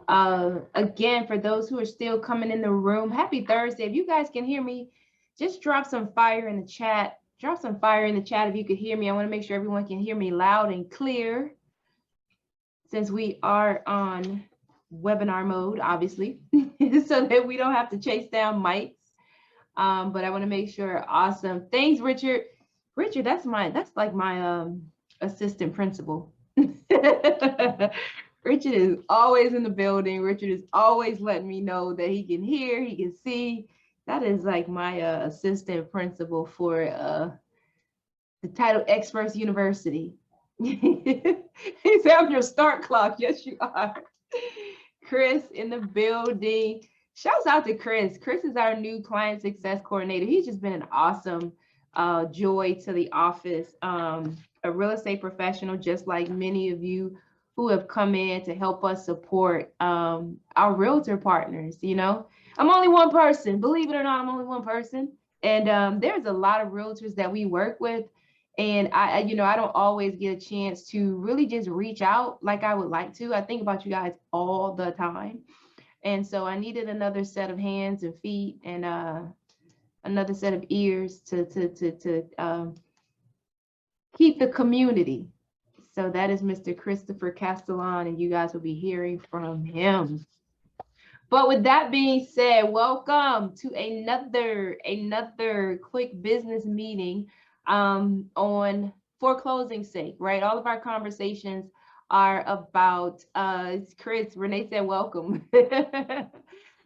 Again, for those who are still coming in the room, happy Thursday. If you guys can hear me, just drop some fire in the chat. Drop some fire in the chat if you could hear me. I want to make sure everyone can hear me loud and clear, since we are on webinar mode, obviously, so that we don't have to chase down mics. But I want to make sure. Awesome. Thanks, Richard. Richard, that's like my assistant principal. Richard is always in the building. Richard is always letting me know that he can hear, he can see. That is like my assistant principal for the title Xperts University. He said, I'm your start clock. Yes, you are. Chris in the building. Shouts out to Chris. Chris is our new client success coordinator. He's just been an awesome joy to the office. A real estate professional, just like many of you who have come in to help us support our realtor partners. You know, I'm only one person. Believe it or not, I'm only one person. And there's a lot of realtors that we work with. And I don't always get a chance to really just reach out like I would like to. I think about you guys all the time. And so I needed another set of hands and feet and another set of ears to keep the community. So that is Mr. Christopher Castellan, and you guys will be hearing from him. But with that being said, welcome to another quick business meeting on foreclosing's sake, right? All of our conversations are about Chris. Renee said welcome.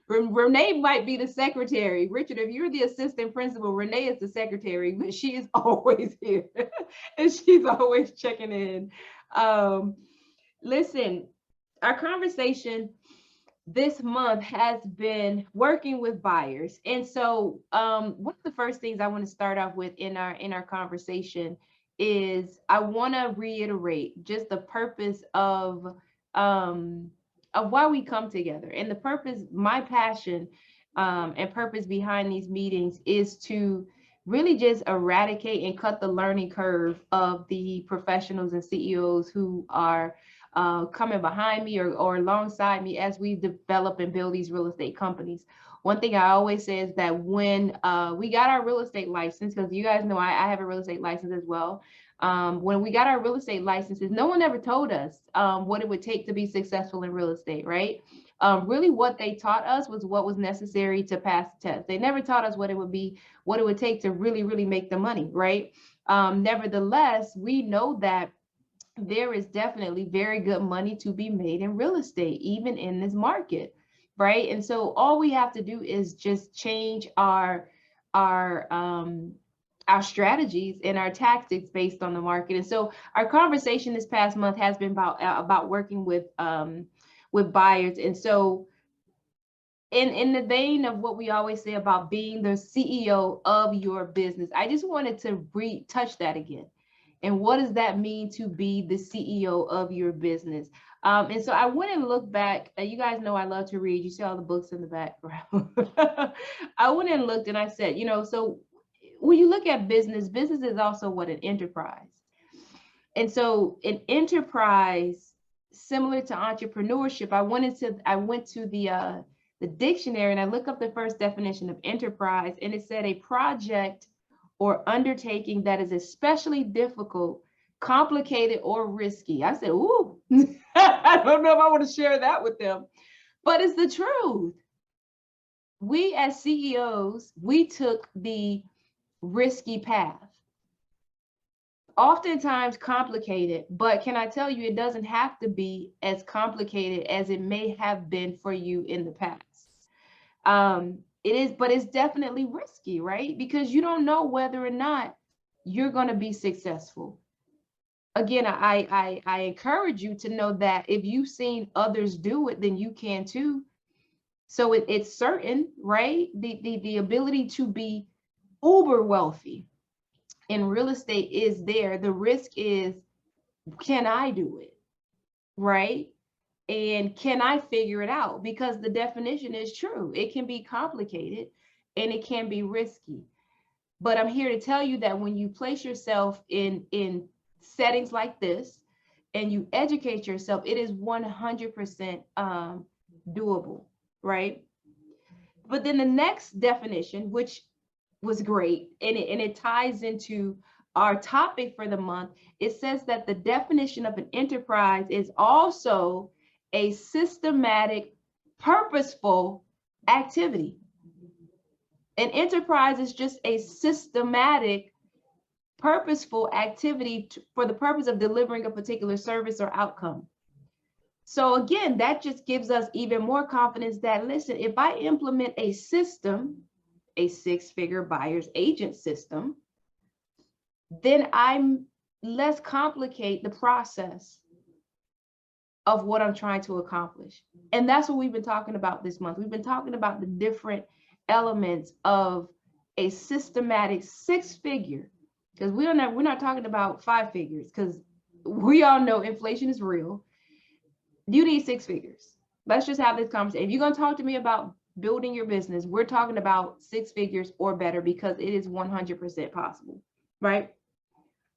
Renee might be the secretary. Richard, if you're the assistant principal, Renee is the secretary, but she is always here and she's always checking in. Listen, our conversation this month has been working with buyers. And so one of the first things I want to start off with in our conversation is I want to reiterate just the purpose of why we come together. And the purpose, my passion and purpose behind these meetings is to really just eradicate and cut the learning curve of the professionals and CEOs who are coming behind me or alongside me as we develop and build these real estate companies. One thing I always say is that when we got our real estate license, because you guys know I have a real estate license as well. When we got our real estate licenses, no one ever told us what it would take to be successful in real estate, right? Really what they taught us was what was necessary to pass the test. They never taught us what it would take to really, really make the money, right? Nevertheless, we know that there is definitely very good money to be made in real estate, even in this market, right? And so all we have to do is just change our strategies and our tactics based on the market. And so our conversation this past month has been about working with buyers. And so in the vein of what we always say about being the CEO of your business, I just wanted to touch that again. And what does that mean to be the CEO of your business? And so I went and looked back. You guys know I love to read. You see all the books in the background. I went and looked and I said, so when you look at business is also what, an enterprise. And so an enterprise, similar to entrepreneurship, I went to the dictionary and I looked up the first definition of enterprise, and it said a project or undertaking that is especially difficult, complicated, or risky. I said, ooh, I don't know if I want to share that with them, but it's the truth. We as CEOs, we took the risky path. Oftentimes complicated, but can I tell you, it doesn't have to be as complicated as it may have been for you in the past. It is, but it's definitely risky, right? Because you don't know whether or not you're going to be successful. Again, I encourage you to know that if you've seen others do it, then you can too. So it's certain, right? The ability to be uber wealthy in real estate is there. The risk is, can I do it, right? And can I figure it out? Because the definition is true. It can be complicated and it can be risky. But I'm here to tell you that when you place yourself in settings like this and you educate yourself, it is 100% doable, right? But then the next definition, which was great, and it ties into our topic for the month, it says that the definition of an enterprise is also a systematic, purposeful activity. An enterprise is just a systematic, purposeful activity for the purpose of delivering a particular service or outcome. So again, that just gives us even more confidence that, listen, if I implement a system, a six-figure buyer's agent system, then I'm less complicate the process of what I'm trying to accomplish. And that's what we've been talking about this month. We've been talking about the different elements of a systematic six-figure, because we're not talking about five figures, because we all know inflation is real. You need six figures. Let's just have this conversation. If you're going to talk to me about building your business, we're talking about six figures or better, because it is 100% possible, right?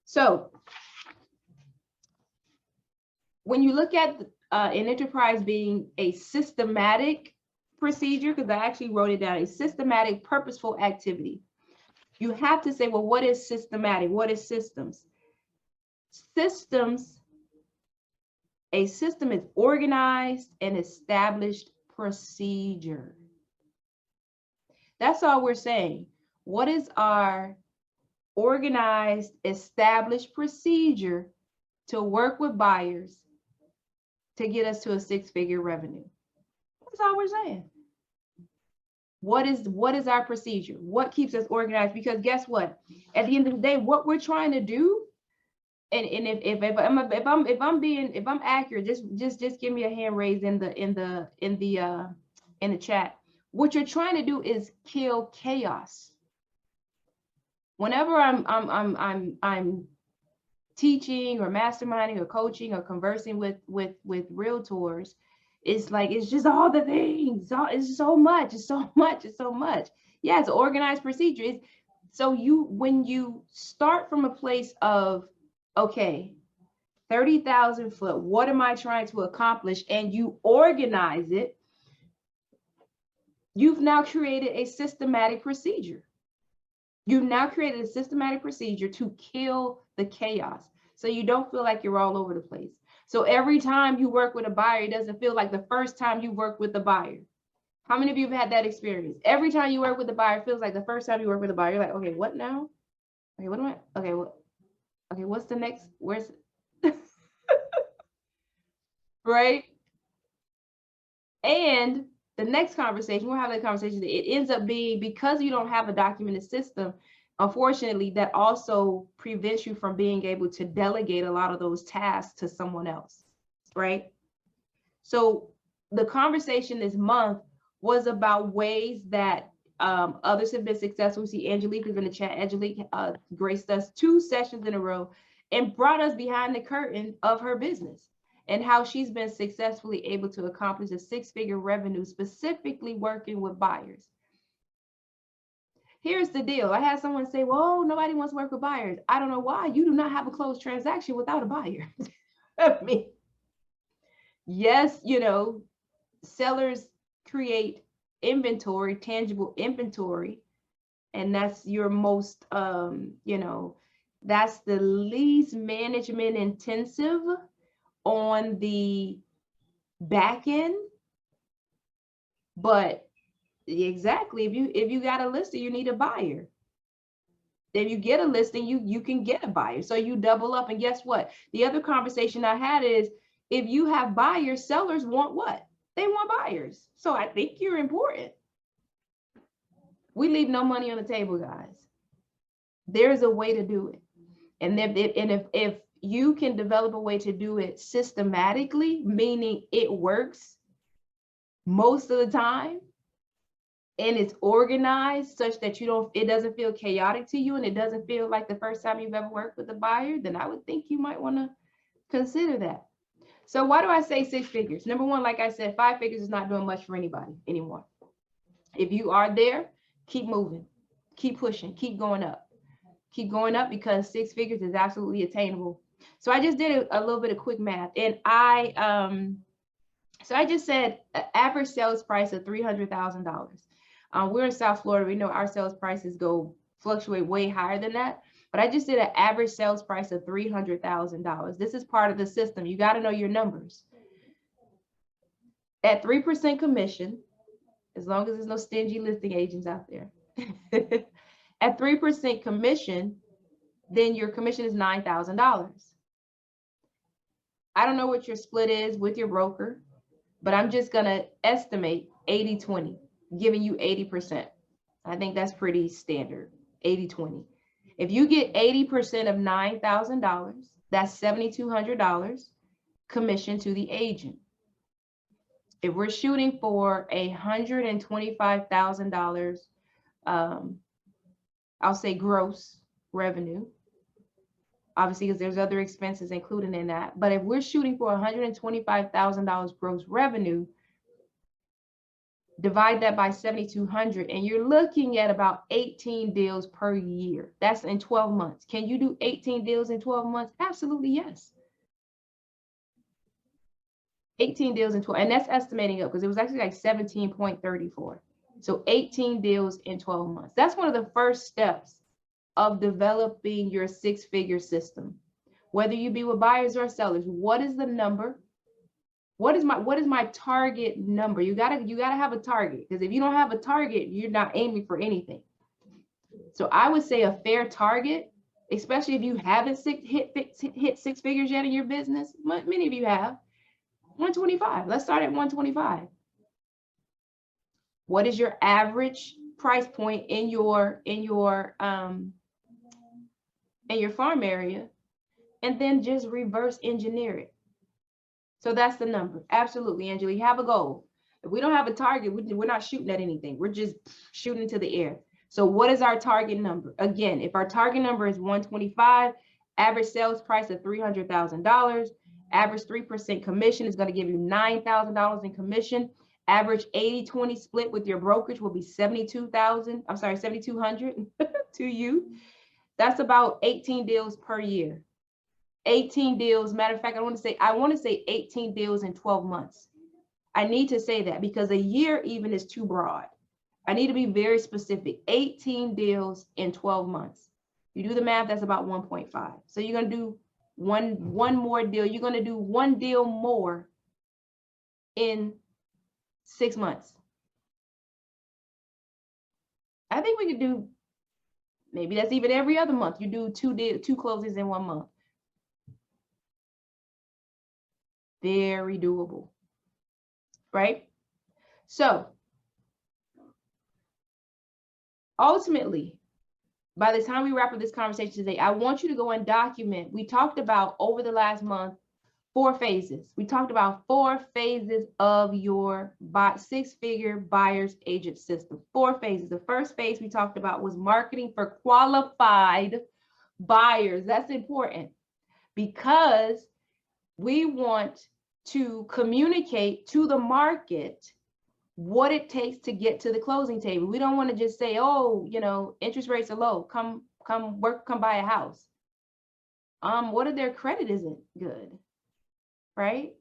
So when you look at an enterprise being a systematic procedure, because I actually wrote it down, a systematic, purposeful activity, you have to say, well, what is systematic? What is systems? A system is organized and established procedure. That's all we're saying. What is our organized, established procedure to work with buyers to get us to a six-figure revenue? That's all we're saying. What is our procedure? What keeps us organized? Because guess what? At the end of the day, what we're trying to do, and if I'm accurate, just give me a hand raise in the chat. What you're trying to do is kill chaos. Whenever I'm teaching or masterminding or coaching or conversing with realtors, it's like, it's just all the things. It's so much. It's so much. It's so much. Yeah, it's an organized procedure. So when you start from a place of, okay, 30,000 foot, what am I trying to accomplish? And you organize it, you've now created a systematic procedure. You've now created a systematic procedure to kill the chaos, so you don't feel like you're all over the place. So every time you work with a buyer, it doesn't feel like the first time you work with the buyer. How many of you have had that experience? Every time you work with a buyer, it feels like the first time you work with a buyer, you're like, okay, what now? Okay, what am I? Okay, what? Okay, what's the next? Where's right? And the next conversation, we're having a conversation, it ends up being, because you don't have a documented system, unfortunately, that also prevents you from being able to delegate a lot of those tasks to someone else, right? So the conversation this month was about ways that others have been successful. We see Angelique is in the chat. Angelique graced us 2 sessions in a row and brought us behind the curtain of her business and how she's been successfully able to accomplish a six-figure revenue, specifically working with buyers. Here's the deal. I had someone say, well, nobody wants to work with buyers. I don't know why. You do not have a closed transaction without a buyer. I mean, yes, sellers create inventory, tangible inventory, and that's your most, that's the least management intensive on the back end. But exactly, if you got a listing, you need a buyer. If you get a listing, you can get a buyer. So you double up. And guess what? The other conversation I had is, if you have buyers, sellers want what? They want buyers. So I think you're important. We leave no money on the table, guys. There's a way to do it. And if you can develop a way to do it systematically, meaning it works most of the time, and it's organized such that it doesn't feel chaotic to you, and it doesn't feel like the first time you've ever worked with a buyer, then I would think you might want to consider that. So why do I say six figures? Number one, like I said, 5 figures is not doing much for anybody anymore. If you are there, keep moving, keep pushing, keep going up. Keep going up, because 6 figures is absolutely attainable. So I just did a little bit of quick math, and I So I just said average sales price of $300,000. We're in South Florida. We know our sales prices fluctuate way higher than that. But I just did an average sales price of $300,000. This is part of the system. You got to know your numbers. At 3% commission, as long as there's no stingy listing agents out there. At 3% commission, then your commission is $9,000. I don't know what your split is with your broker, but I'm just going to estimate 80-20, giving you 80%. I think that's pretty standard, 80-20. If you get 80% of $9,000, that's $7,200 commission to the agent. If we're shooting for $125,000, I'll say gross revenue, obviously, because there's other expenses included in that. But if we're shooting for $125,000 gross revenue, divide that by 7,200, and you're looking at about 18 deals per year. That's in 12 months. Can you do 18 deals in 12 months? Absolutely, yes. 18 deals in 12, and that's estimating up because it was actually like 17.34. So 18 deals in 12 months. That's one of the first steps of developing your six-figure system. Whether you be with buyers or sellers, what is the number? What is my target number? You gotta have a target, because if you don't have a target, you're not aiming for anything. So I would say a fair target, especially if you haven't hit six figures yet in your business. Many of you have. 125. Let's start at 125. What is your average price point in your farm area? And then just reverse engineer it. So that's the number. Absolutely, Angela. You have a goal. If we don't have a target, we're not shooting at anything. We're just shooting into the air. So what is our target number? Again, if our target number is 125, average sales price of $300,000, average 3% commission is going to give you $9,000 in commission. Average 80-20 split with your brokerage will be $7,200 to you. That's about 18 deals per year. 18 deals. Matter of fact, I want to say 18 deals in 12 months. I need to say that because a year even is too broad. I need to be very specific. 18 deals in 12 months. You do the math, that's about 1.5. So you're going to do one more deal. You're going to do one deal more in 6 months. I think we could do, maybe that's even every other month. You do two closings in 1 month. Very doable, right? So ultimately, by the time we wrap up this conversation today, I want you to go and document. We talked about over the last month 4 phases. We talked about 4 phases of your six-figure buyer's agent system. 4 phases. The first phase we talked about was marketing for qualified buyers. That's important because we want to communicate to the market what it takes to get to the closing table. We don't want to just say, oh, interest rates are low. Come buy a house. What if their credit isn't good? Right?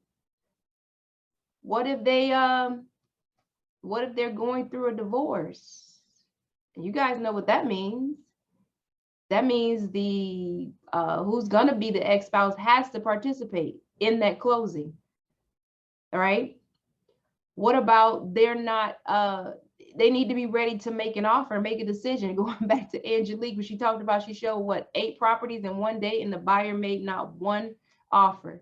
What if they're going through a divorce? And you guys know what that means. That means the who's gonna be the ex-spouse has to participate in that closing. All right. What about they need to be ready to make an offer, make a decision. Going back to Angelique, when she talked about, she showed 8 properties in one day and the buyer made not one offer.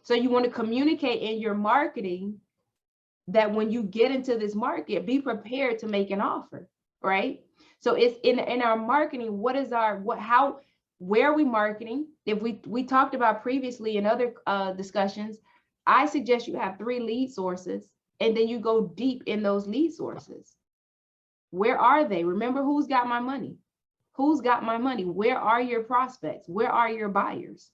So you want to communicate in your marketing that when you get into this market, be prepared to make an offer, right? So it's in our marketing. Where are we marketing? If we talked about previously in other discussions, I suggest you have 3 lead sources and then you go deep in those lead sources. Where are they? Remember, who's got my money? Who's got my money? Where are your prospects? Where are your buyers?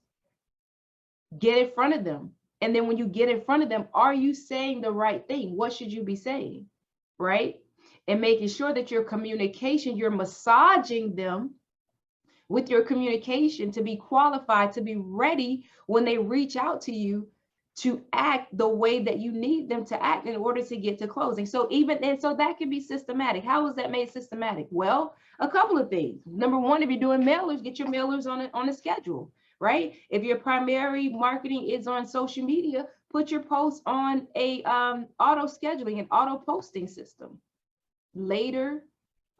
Get in front of them. And then when you get in front of them, are you saying the right thing? What should you be saying? Right? And making sure that your communication, you're massaging them with your communication to be qualified, to be ready when they reach out to you to act the way that you need them to act in order to get to closing. So that can be systematic. How is that made systematic? Well, a couple of things. Number one, if you're doing mailers, get your mailers on a schedule, right? If your primary marketing is on social media, put your posts on a auto scheduling and auto posting system. Later,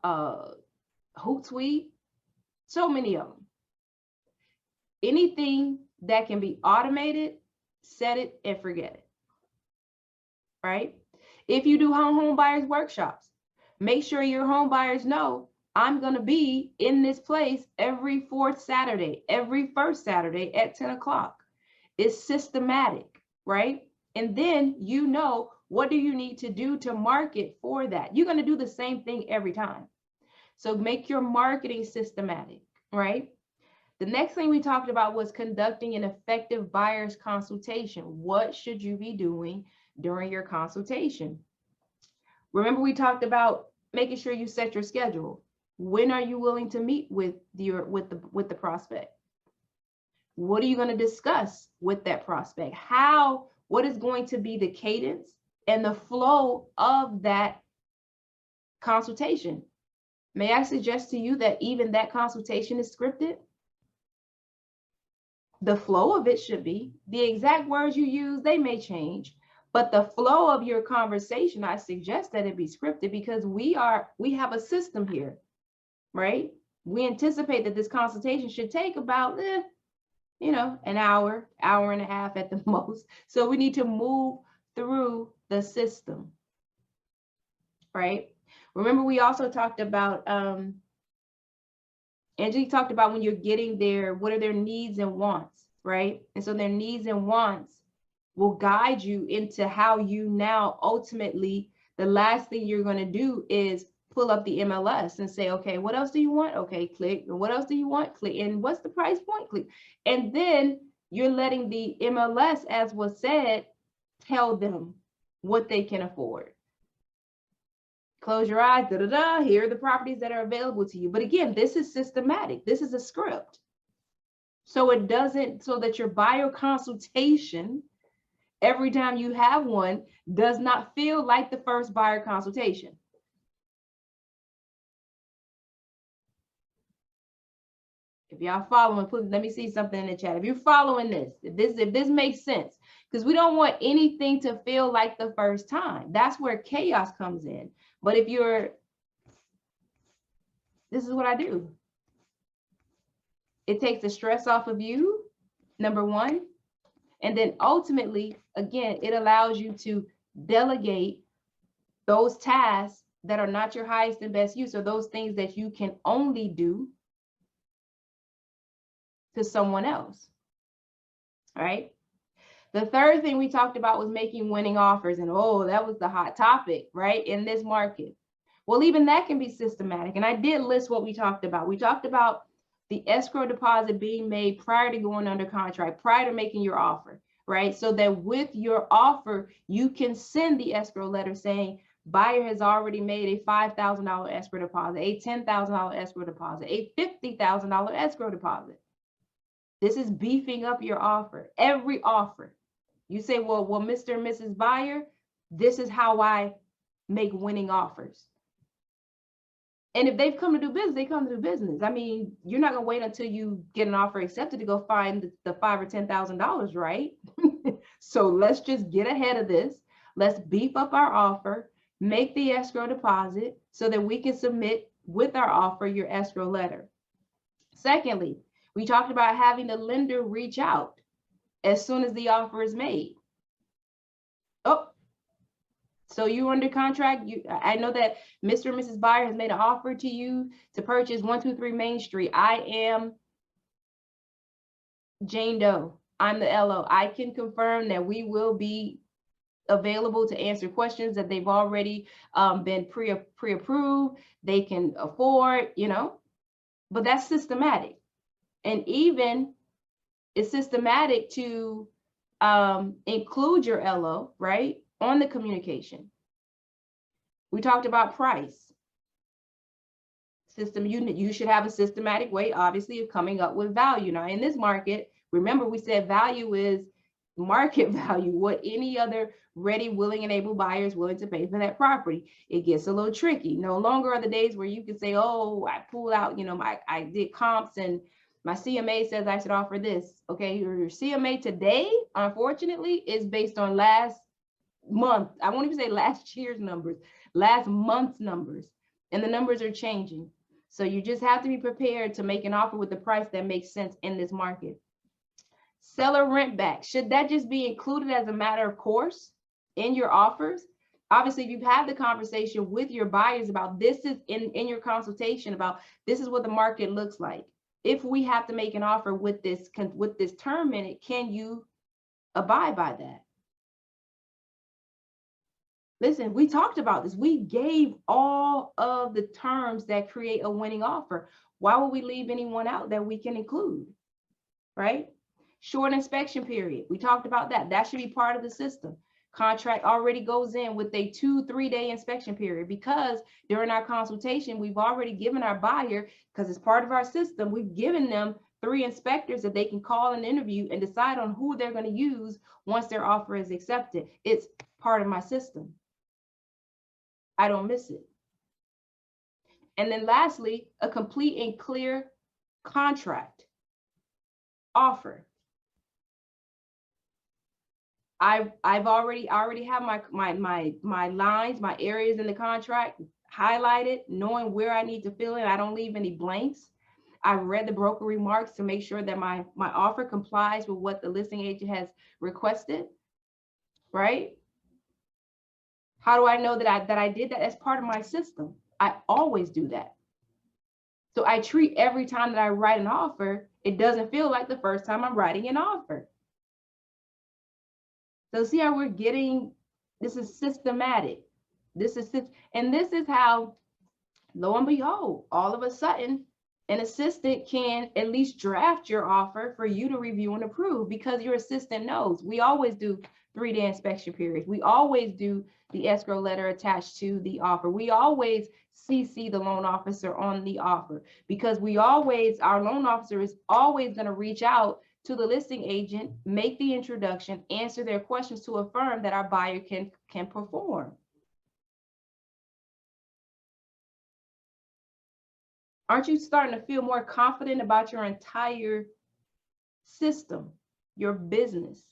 Hootsuite, so many of them. Anything that can be automated, set it and forget it, right? If you do home buyers workshops, make sure your home buyers know I'm going to be in this place every fourth Saturday, every first Saturday at 10 o'clock. It's systematic, right? And then you know, what do you need to do to market for that? You're going to do the same thing every time. So make your marketing systematic, right? The next thing we talked about was conducting an effective buyer's consultation. What should you be doing during your consultation? Remember, we talked about making sure you set your schedule. When are you willing to meet with the prospect? What are you going to discuss with that prospect? What is going to be the cadence and the flow of that consultation? May I suggest to you that even that consultation is scripted? The flow of it should be. The exact words you use, they may change, but the flow of your conversation, I suggest that it be scripted, because we have a system here, right? We anticipate that this consultation should take about, an hour and a half at the most. So we need to move through the system, right? Remember, we also talked about, Angie talked about when you're getting there, what are their needs and wants, right? And so their needs and wants will guide you into how you now ultimately, the last thing you're going to do is pull up the MLS and say, okay, what else do you want? Okay, click. And what else do you want? Click. And what's the price point? Click. And then you're letting the MLS, as was said, tell them what they can afford. Close your eyes, here are the properties that are available to you. But again, this is systematic. This is a script. So that your buyer consultation, every time you have one, does not feel like the first buyer consultation. If y'all following, please let me see something in the chat. If you're following this, if this makes sense, because we don't want anything to feel like the first time. That's where chaos comes in. But if this is what I do. It takes the stress off of you, number one. And then ultimately, again, it allows you to delegate those tasks that are not your highest and best use, or those things that you can only do, to someone else. All right. The third thing we talked about was making winning offers. And that was the hot topic, right, in this market. Well, even that can be systematic. And I did list what we talked about. We talked about the escrow deposit being made prior to going under contract, prior to making your offer, right? So that with your offer, you can send the escrow letter saying, buyer has already made a $5,000 escrow deposit, a $10,000 escrow deposit, a $50,000 escrow deposit. This is beefing up your offer. Every offer. You say, well, Mr. and Mrs. Buyer, this is how I make winning offers. And if they've come to do business, they come to do business. I mean, you're not going to wait until you get an offer accepted to go find the $5,000 or $10,000, right? So let's just get ahead of this. Let's beef up our offer, make the escrow deposit so that we can submit with our offer your escrow letter. Secondly, we talked about having the lender reach out as soon as the offer is made. So you're under contract. I know that Mr. and Mrs. Buyer has made an offer to you to purchase 123 Main Street. I am Jane Doe. I'm the LO. I can confirm that we will be available to answer questions that they've already been pre-approved. They can afford, but that's systematic. And even it's systematic to include your LO, right, on the communication. We talked about price. System, you should have a systematic way, obviously, of coming up with value. Now, in this market, remember we said value is market value, what any other ready, willing, and able buyer is willing to pay for that property. It gets a little tricky. No longer are the days where you can say, oh, I pulled out, I did comps and my CMA says I should offer this. Okay, your CMA today, unfortunately, is based on last month. I won't even say last year's numbers, last month's numbers. And the numbers are changing. So you just have to be prepared to make an offer with the price that makes sense in this market. Seller rent back. Should that just be included as a matter of course in your offers? Obviously, if you've had the conversation with your buyers about this is in your consultation about this is what the market looks like. If we have to make an offer with this term in it, can you abide by that? Listen, we talked about this. We gave all of the terms that create a winning offer. Why would we leave anyone out that we can include, right? Short inspection period. We talked about that. That should be part of the system. Contract already goes in with a 2-3 day inspection period because during our consultation, we've already given our buyer, because it's part of our system, we've given them 3 inspectors that they can call and interview and decide on who they're going to use once their offer is accepted. It's part of my system. I don't miss it. And then lastly, a complete and clear contract offer. I already have my lines, my areas in the contract highlighted, knowing where I need to fill in. I don't leave any blanks. I've read the broker remarks to make sure that my offer complies with what the listing agent has requested, right? How do I know that I did that? As part of my system. I always do that. So I treat every time that I write an offer, it doesn't feel like the first time I'm writing an offer. So see how we're getting, this is systematic. This is how, lo and behold, all of a sudden, an assistant can at least draft your offer for you to review and approve, because your assistant knows. We always do 3-day inspection periods. We always do the escrow letter attached to the offer. We always CC the loan officer on the offer, because our loan officer is always going to reach out to the listing agent, make the introduction, answer their questions to affirm that our buyer can perform. Aren't you starting to feel more confident about your entire system, your business,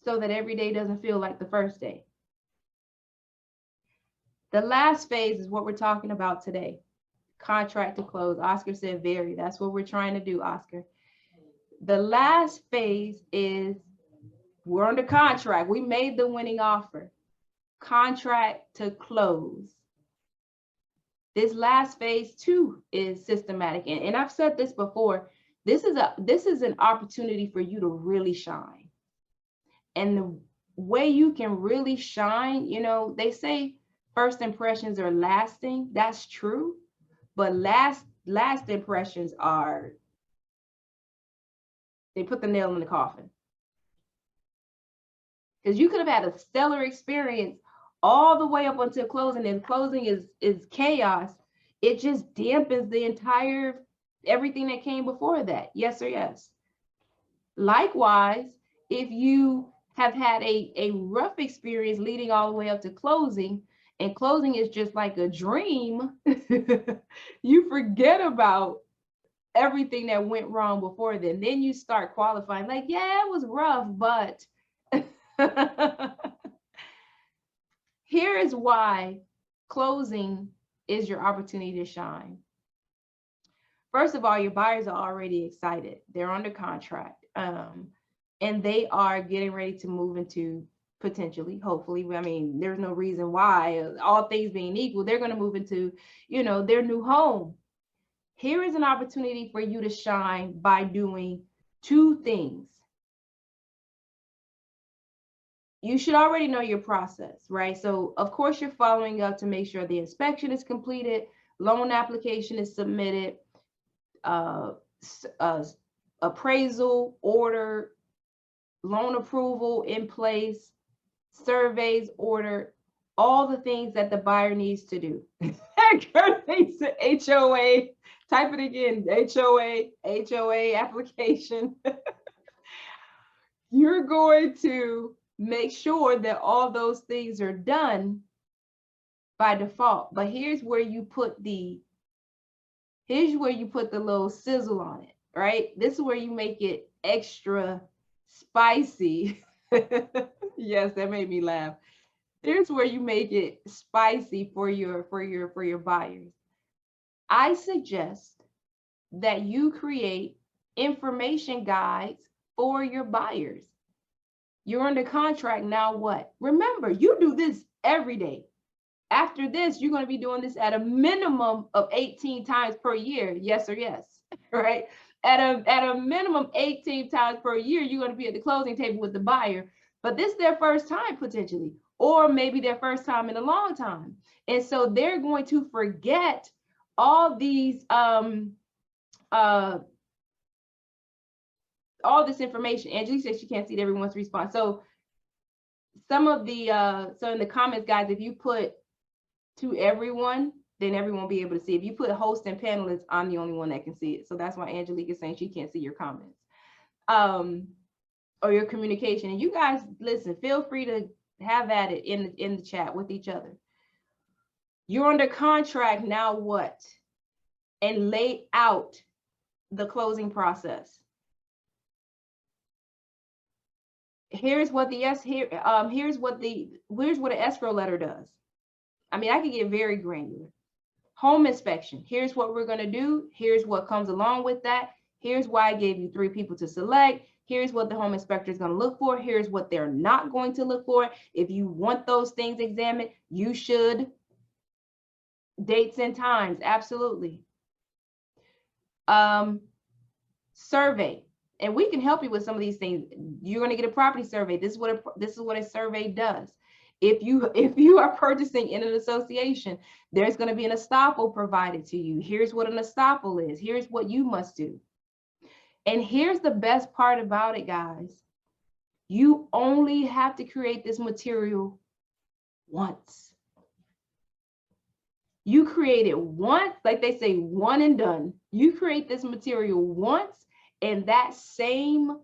so that every day doesn't feel like the first day? The last phase is what we're talking about today. Contract to close. Oscar said very. That's what we're trying to do, Oscar. The last phase is we're under contract. We made the winning offer. Contract to close. This last phase too is systematic. And I've said this before. This is an opportunity for you to really shine. And the way you can really shine, they say first impressions are lasting. That's true. But last impressions they put the nail in the coffin. Because you could have had a stellar experience all the way up until closing, and closing is chaos. It just dampens the entire everything that came before that. Yes or yes? Likewise, if you have had a rough experience leading all the way up to closing, and closing is just like a dream, you forget about everything that went wrong before then. Then you start qualifying like, yeah, it was rough, but here is why closing is your opportunity to shine. First of all, your buyers are already excited. They're under contract, and they are getting ready to move into, potentially, hopefully, I mean, there's no reason why, all things being equal, they're going to move into, their new home. Here is an opportunity for you to shine by doing 2 things. You should already know your process, right? So of course you're following up to make sure the inspection is completed, loan application is submitted, appraisal order, loan approval in place, surveys ordered, all the things that the buyer needs to do. HOA, type it again, HOA application. you're going to make sure that all those things are done by default. But here's where you put the little sizzle on it, right? This is where you make it extra spicy. Yes, that made me laugh. Here's where you make it spicy for your buyers. I suggest that you create information guides for your buyers. You're under contract now. What? Remember, you do this every day. After this, you're going to be doing this at a minimum of 18 times per year. Yes or yes, right? At a minimum 18 times per year, you're going to be at the closing table with the buyer. But this is their first time potentially, or maybe their first time in a long time. And so they're going to forget all these all this information. Angelique says she can't see everyone's response. So some of the so in the comments, guys, if you put to everyone, then everyone will be able to see. If you put host and panelists, I'm the only one that can see it. So that's why Angelique is saying she can't see your comments or your communication. And you guys, listen, feel free to have at it in the chat with each other. You're under contract now. What? And lay out the closing process. Here's what the here's what an escrow letter does. I mean, I could get very granular. Home inspection. Here's what we're going to do. Here's what comes along with that. Here's why I gave you 3 people to select. Here's what the home inspector is going to look for. Here's what they're not going to look for. If you want those things examined, you should. Dates and times. Absolutely. Survey. And we can help you with some of these things. You're going to get a property survey. This is what a survey does. If you are purchasing in an association, there's going to be an estoppel provided to you. Here's what an estoppel is. Here's what you must do. And here's the best part about it, guys. You only have to create this material once. You create it once, like they say, one and done. You create this material once, and that same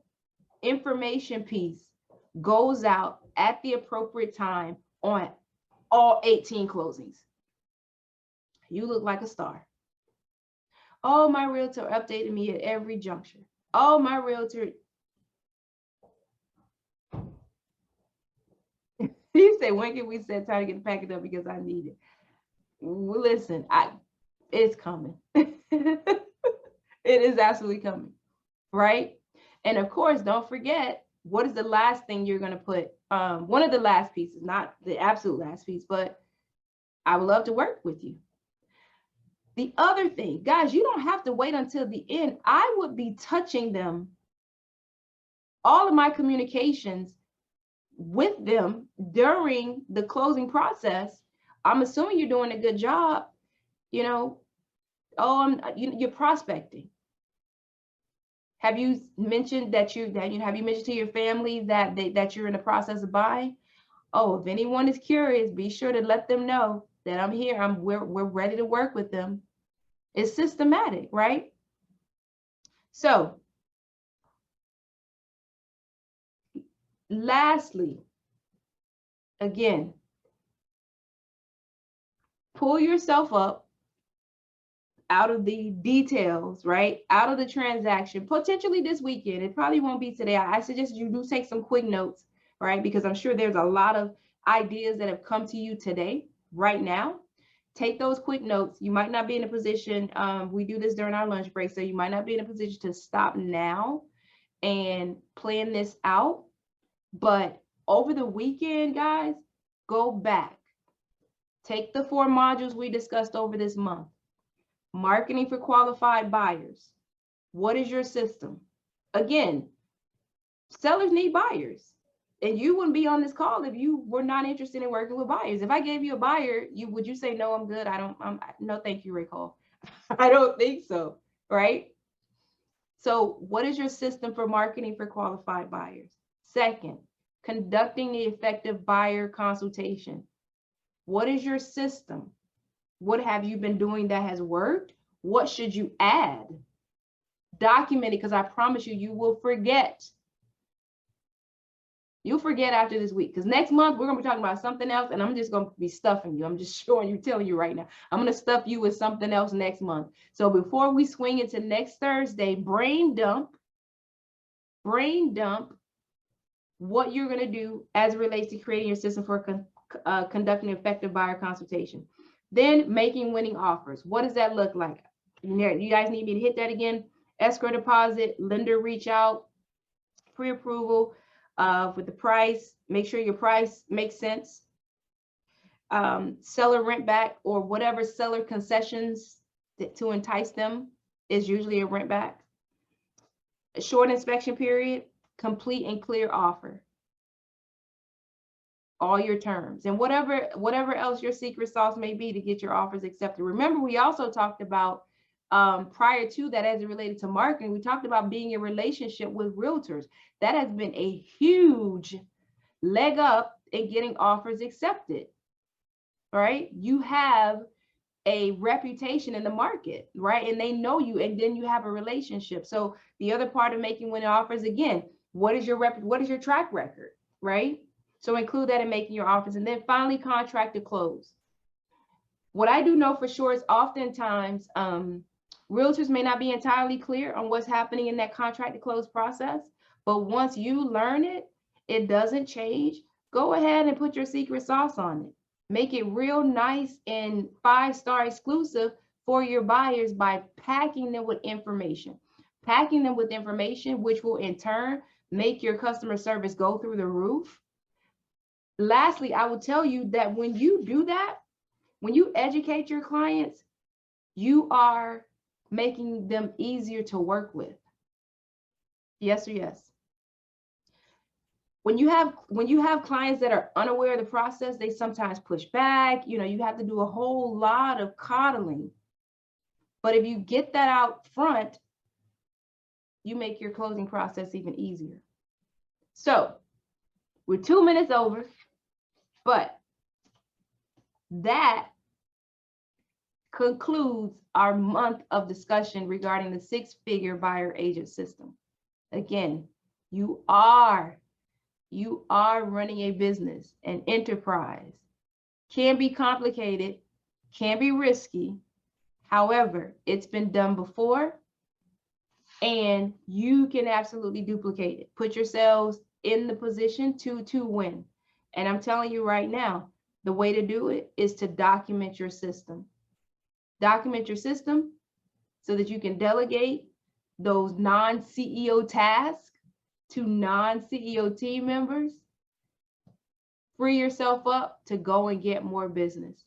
information piece goes out at the appropriate time on all 18 closings. You look like a star. Oh, my realtor updated me at every juncture. Oh, my realtor. He said, when can we set time to get the packet up because I need it? Well, listen, it's coming. It is absolutely coming, right? And of course, don't forget, what is the last thing you're going to put? One of the last pieces, not the absolute last piece, but I would love to work with you. The other thing, guys, you don't have to wait until the end. I would be touching them, all of my communications with them during the closing process. I'm assuming you're doing a good job, you know. You're prospecting. Have you mentioned have you mentioned to your family that you're in the process of buying? Oh, if anyone is curious, be sure to let them know that I'm here. We're ready to work with them. It's systematic, right? So, lastly, again, pull yourself up out of the details, right? Out of the transaction, potentially this weekend. It probably won't be today. I suggest you do take some quick notes, right? Because I'm sure there's a lot of ideas that have come to you today, right now. Take those quick notes. You might not be in a position, we do this during our lunch break, so you might not be in a position to stop now and plan this out. But over the weekend, guys, go back. Take the 4 modules we discussed over this month. Marketing for qualified buyers. What is your system? Again, sellers need buyers. And you wouldn't be on this call if you were not interested in working with buyers. If I gave you a buyer, would you say, no, I'm good? No, thank you, Racole. I don't think so, right? So what is your system for marketing for qualified buyers? Second, conducting the effective buyer consultation. What is your system? What have you been doing that has worked? What should you add? Document it, because I promise you, you will forget. You'll forget after this week, because next month we're going to be talking about something else, and I'm just going to be stuffing you. I'm just telling you right now. I'm going to stuff you with something else next month. So before we swing into next Thursday, brain dump what you're going to do as it relates to creating your system for conducting effective buyer consultation. Then making winning offers. What does that look like? You guys need me to hit that again. Escrow deposit, lender reach out, pre-approval with the price. Make sure your price makes sense. Seller rent back, or whatever seller concessions to entice them is usually a rent back. A short inspection period, complete and clear offer. All your terms and whatever else your secret sauce may be to get your offers accepted. Remember, we also talked about prior to that, as it related to marketing, we talked about being in relationship with realtors. That has been a huge leg up in getting offers accepted, right? You have a reputation in the market, right? And they know you, and then you have a relationship. So the other part of making winning offers, again, what is your track record, right? So include that in making your offers. And then finally, contract to close. What I do know for sure is oftentimes realtors may not be entirely clear on what's happening in that contract to close process, but once you learn it, it doesn't change. Go ahead and put your secret sauce on it. Make it real nice and 5-star exclusive for your buyers by packing them with information. Packing them with information, which will in turn make your customer service go through the roof. Lastly, I will tell you that when you do that, when you educate your clients, you are making them easier to work with. Yes or yes? When you have clients that are unaware of the process, they sometimes push back. You have to do a whole lot of coddling. But if you get that out front, you make your closing process even easier. So we're 2 minutes over, but that concludes our month of discussion regarding the 6-figure buyer agent system. Again, you are running a business, an enterprise. Can be complicated, can be risky. However, it's been done before, and you can absolutely duplicate it. Put yourselves in the position to win. And I'm telling you right now, the way to do it is to document your system. Document your system so that you can delegate those non-CEO tasks to non-CEO team members. Free yourself up to go and get more business.